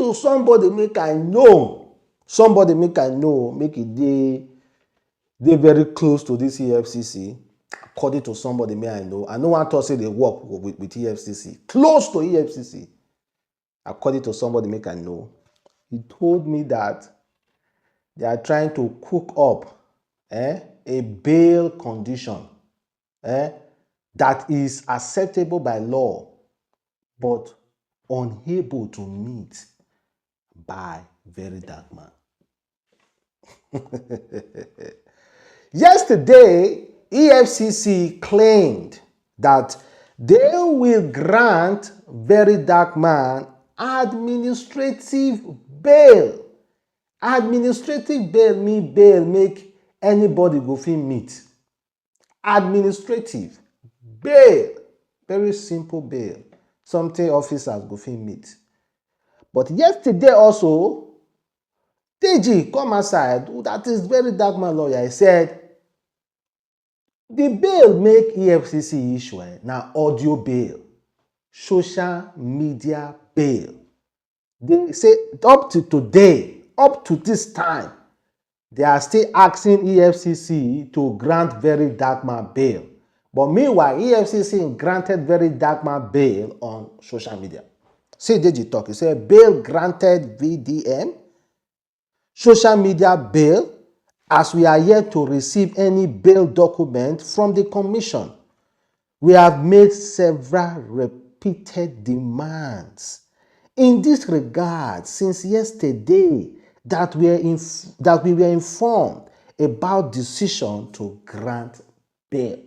to somebody make I know. Somebody make I know, make it they very close to this EFCC. According to somebody may I know. I know one to say they work with EFCC. Close to EFCC. According to somebody make I know. He told me that they are trying to cook up a bail condition that is acceptable by law, but unable to meet by VeryDarkMan. Yesterday, EFCC claimed that they will grant VeryDarkMan administrative bail. Administrative bail mean bail make anybody go fit meet. Administrative bail, very simple bail, something officers go fit meet. But yesterday also, TG come aside, that is VeryDarkMan lawyer, he said the bail make EFCC issue na audio bail, social media bail. They say up to today, up to this time, they are still asking EFCC to grant VeryDarkMan bail. But meanwhile, EFCC granted VeryDarkMan bail on social media. See, Deji talk. He said bail granted VDM, social media bail, as we are yet to receive any bail document from the commission. We have made several repeated demands in this regard since yesterday that we were informed about decision to grant bail.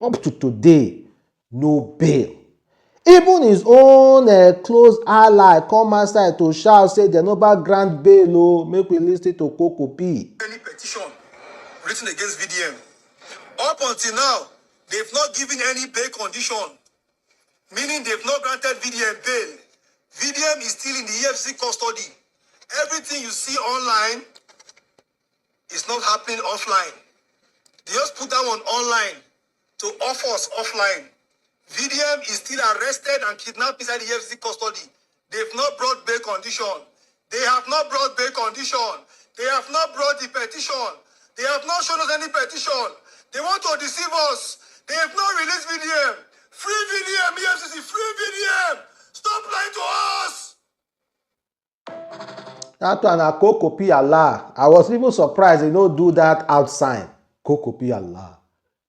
Up to today, no bail. Even his own close ally come outside to shout, say they never grant bail, oh, make we listen to Kokopi. Any petition written against VDM. Up until now, they've not given any bail condition, meaning they've not granted VDM bail. VDM is still in the EFCC custody. Everything you see online is not happening offline. They just put that one online to off us offline. VDM is still arrested and kidnapped inside the EFCC custody. They've not brought bail condition. They have not brought bail condition. They have not brought the petition. They have not shown us any petition. They want to deceive us. They have not released VDM. Free VDM, EFCC, free VDM. Stop lying to us. That one, Kokopi Allah. I was even surprised they don't do that outside. Kokopi Allah.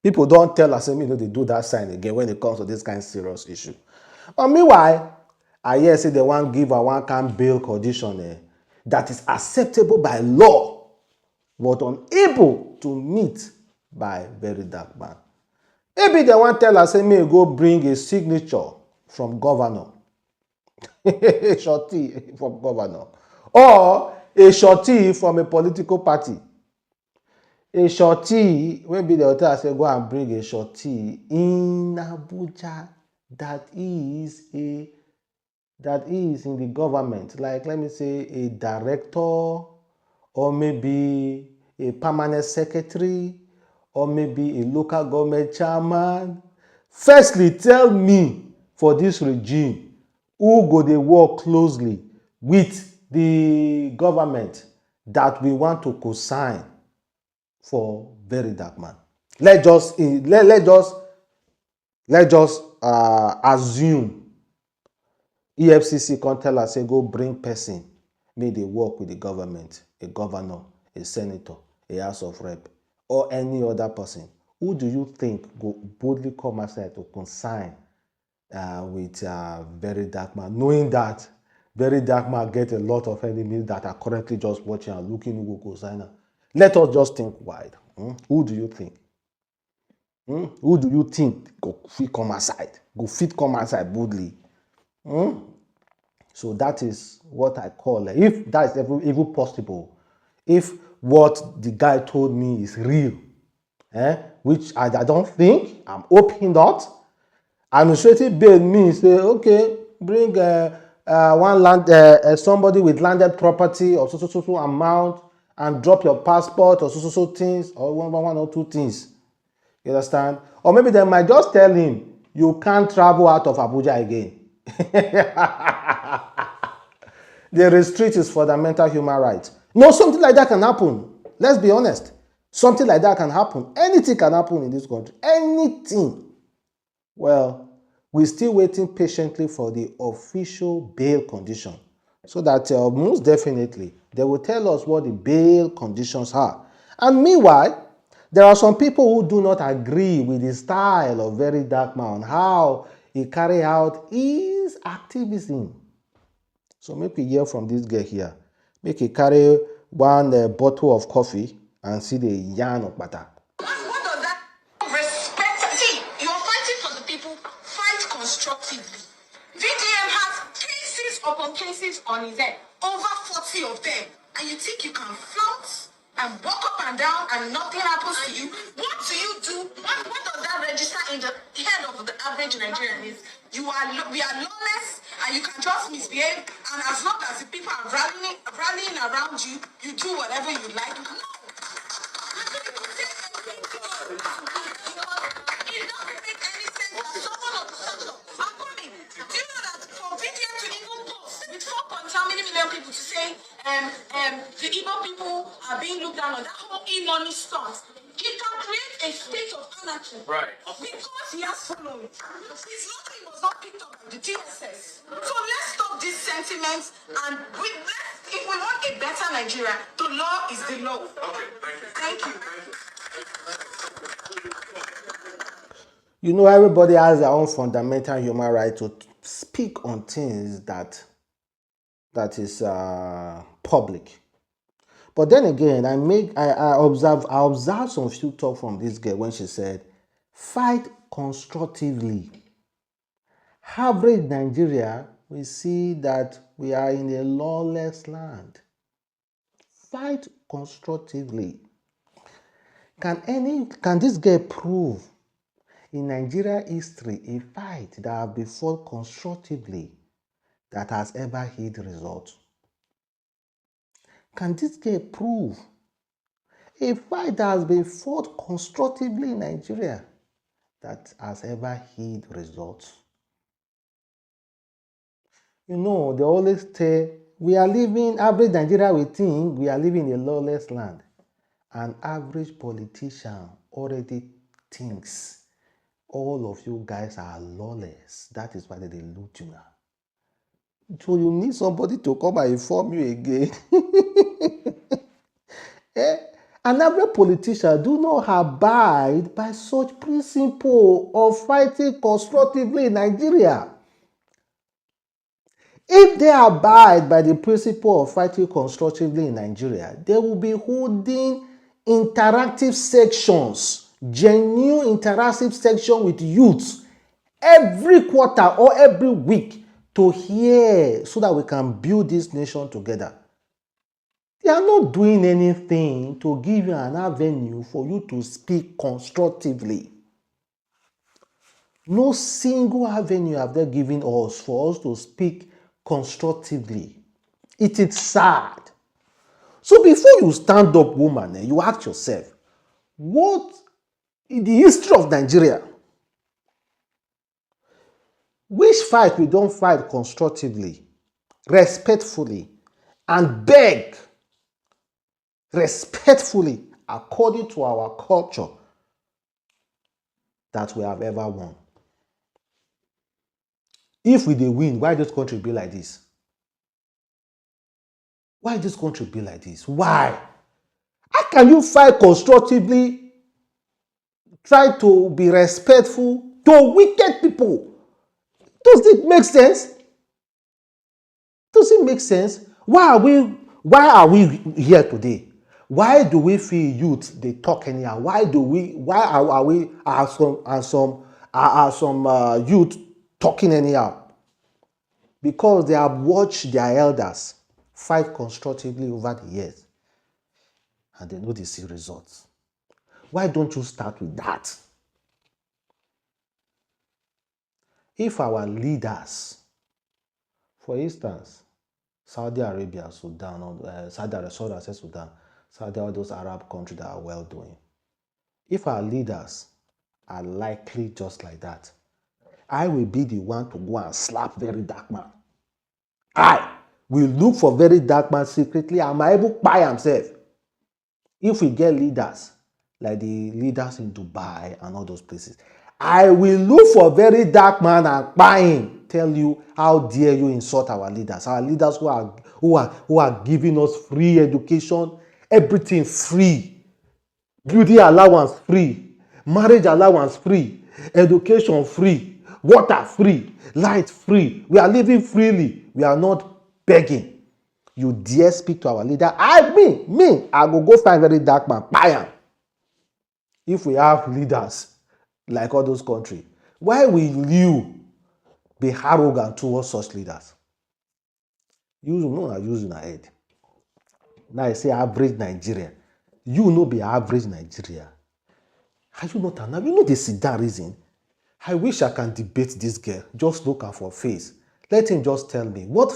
People don't tell us, they do that sign again when it comes to this kind of serious issue. But meanwhile, I hear say they want give a one kind bail condition that is acceptable by law, but unable to meet by VeryDarkMan. Maybe they want tell us, may go bring a signature from governor, a shorty from governor, or a shorty from a political party. A shorty, maybe the hotel say go and bring a shorty in Abuja that is in the government, like let me say a director, or maybe a permanent secretary, or maybe a local government chairman. Firstly, tell me for this regime who go they work closely with the government that we want to co-sign for VeryDarkMan. Let's just assume EFCC can tell us, say go bring person, may they work with the government, a governor, a senator, a house of rep, or any other person. Who do you think go boldly come outside to consign with VeryDarkMan, knowing that VeryDarkMan get a lot of enemies that are currently just watching and looking who go consign? Let us just think wide. Who do you think? Who do you think go fit come outside? Go fit come outside boldly? So that is what I call it. If that is even possible, if what the guy told me is real, which I don't think, I'm hoping not. Administrative bail means say, okay, bring somebody with landed property or so amount and drop your passport or so things, or one or two things. You understand? Or maybe they might just tell him you can't travel out of Abuja again. they restrict his fundamental human rights. No, something like that can happen. Let's be honest. Something like that can happen. Anything can happen in this country. Anything. Well, we're still waiting patiently for the official bail condition so that most definitely they will tell us what the bail conditions are. And meanwhile, there are some people who do not agree with the style of VeryDarkMan on how he carry out his activism. So make we hear from this guy here. Make he carry one bottle of coffee and see the yarn of butter. What does that respect? See, you're fighting for the people. Fight constructively. VDM has cases upon cases on his head. Over 40 of them. And you think you can flaunt and walk up and down and nothing happens to you? What do you do? What does that register in the head of the average Nigerian is? We are lawless and you can just misbehave, and as long as the people are rallying around you, you do whatever you like. No. It doesn't make any sense that someone of the structure are coming. Do you know that for VDM to even post with 4 point how many million people to say the Igbo people are being looked down on, that whole e-money stunt, he can create a state of anarchy. Right. Because he has followed. His lottery was not picked up by the DSS. So let's stop these sentiments and if we want a better Nigeria, the law is the law. Okay, thank you. You know, everybody has their own fundamental human right to speak on things that is public. But then again, I observe some few talk from this girl when she said, fight constructively. Average Nigeria, we see that we are in a lawless land. Fight constructively. Can this girl prove in Nigeria history a fight that has been fought constructively that has ever yield results? Can this girl prove a fight that has been fought constructively in Nigeria that has ever yield results? You know, they always say, average Nigeria, we think we are living in a lawless land. An average politician already thinks all of you guys are lawless. That is why they loot you now. So you need somebody to come and inform you again. An average politician do not abide by such principle of fighting constructively in Nigeria. If they abide by the principle of fighting constructively in Nigeria, they will be holding interactive sections, genuine interactive section with youths every quarter or every week to hear so that we can build this nation together. They are not doing anything to give you an avenue for you to speak constructively. No single avenue have they given us for us to speak constructively. It is sad. So before you stand up, woman, you ask yourself, what in the history of Nigeria, which fight we don't fight constructively, respectfully, and beg respectfully according to our culture that we have ever won? If we dey win, why this country be like this? Why this country be like this? Why? How can you fight constructively, try to be respectful to wicked people? Does it make sense? Does it make sense? Why are we here today? Why do we feel youth they talk anyhow? Why are some youth talking anyhow? Because they have watched their elders fight constructively over the years and they know they see results. Why don't you start with that? If our leaders, for instance, Saudi Arabia, Sudan, Saudi, all those Arab countries that are well doing, if our leaders are likely just like that, I will be the one to go and slap VeryDarkMan. I We look for VeryDarkMan secretly and might even buy himself. If we get leaders like the leaders in Dubai and all those places, I will look for VeryDarkMan and buy him. Tell you, how dare you insult our leaders who are giving us free education, everything free, beauty allowance free, marriage allowance free, education free, water free, light free. We are living freely. We are not begging. You dare speak to our leader? I go find VeryDarkMan, buy am. If we have leaders like all those countries, why will you be arrogant towards such leaders? You know na use una head. Now I say average Nigeria. You no be average Nigeria. Are you not an? You know dey sit down reason. I wish I can debate this girl. Just look her for face. Let him just tell me what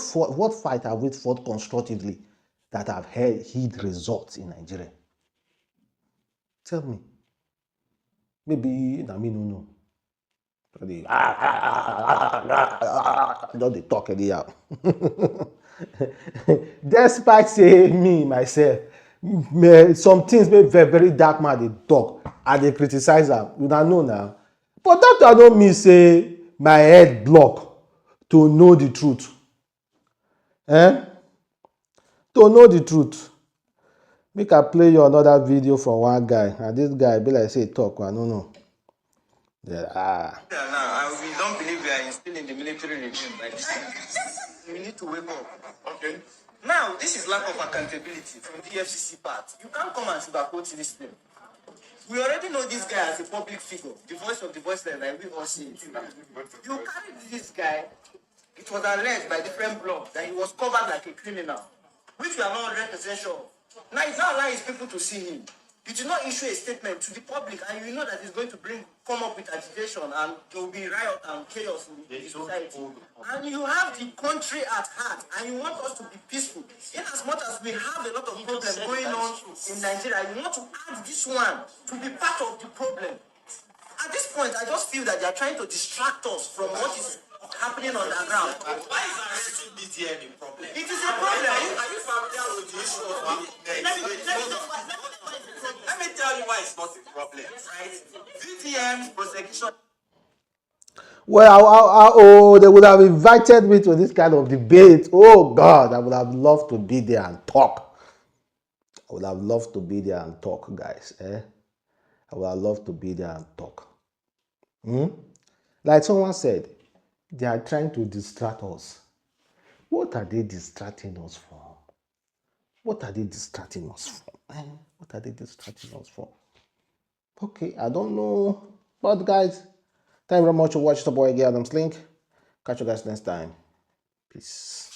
fight have we fought constructively that have heed results in Nigeria. Tell me. Maybe na me no know. Just dey talk anyhow. Despite say me myself, some things wey VeryDarkMan dey talk, I dey criticize am. Una know na. But that I don't mean say my head block to know the truth. To know the truth. Make I play you another video from one guy, and this guy be like say talk, I don't know. Now, we don't believe we are still in the military regime like this. We need to wake up. Okay. Now, this is lack of accountability from the EFCC part. You can't come and sugarcoat this thing. We already know this guy as a public figure, the voice of the voiceless, like we all see it. You carried this guy, it was alleged by different blogs that he was covered like a criminal, which we are not 100% sure. Now it's not allowing his people to see him. You did not issue a statement to the public, and you know that it's going to come up with agitation, and there will be riot and chaos in the society. And you have the country at heart, and you want us to be peaceful. In as much as we have a lot of problems going on in Nigeria, you want to add this one to be part of the problem. At this point, I just feel that they are trying to distract us from what is happening on the ground. Why is arresting VDM a problem? It is a problem. Are you familiar with the issue of let me tell you why it's not a problem, right? VDM prosecution. Well, they would have invited me to this kind of debate. Oh God, I would have loved to be there and talk. I would have loved to be there and talk, guys. I would have loved to be there and talk. Like someone said, they are trying to distract us. What are they distracting us from? What are they distracting us from? What are they distracting us from? Okay, I don't know. But guys, thank you very much for watching the boy again, Adamslink. Catch you guys next time. Peace.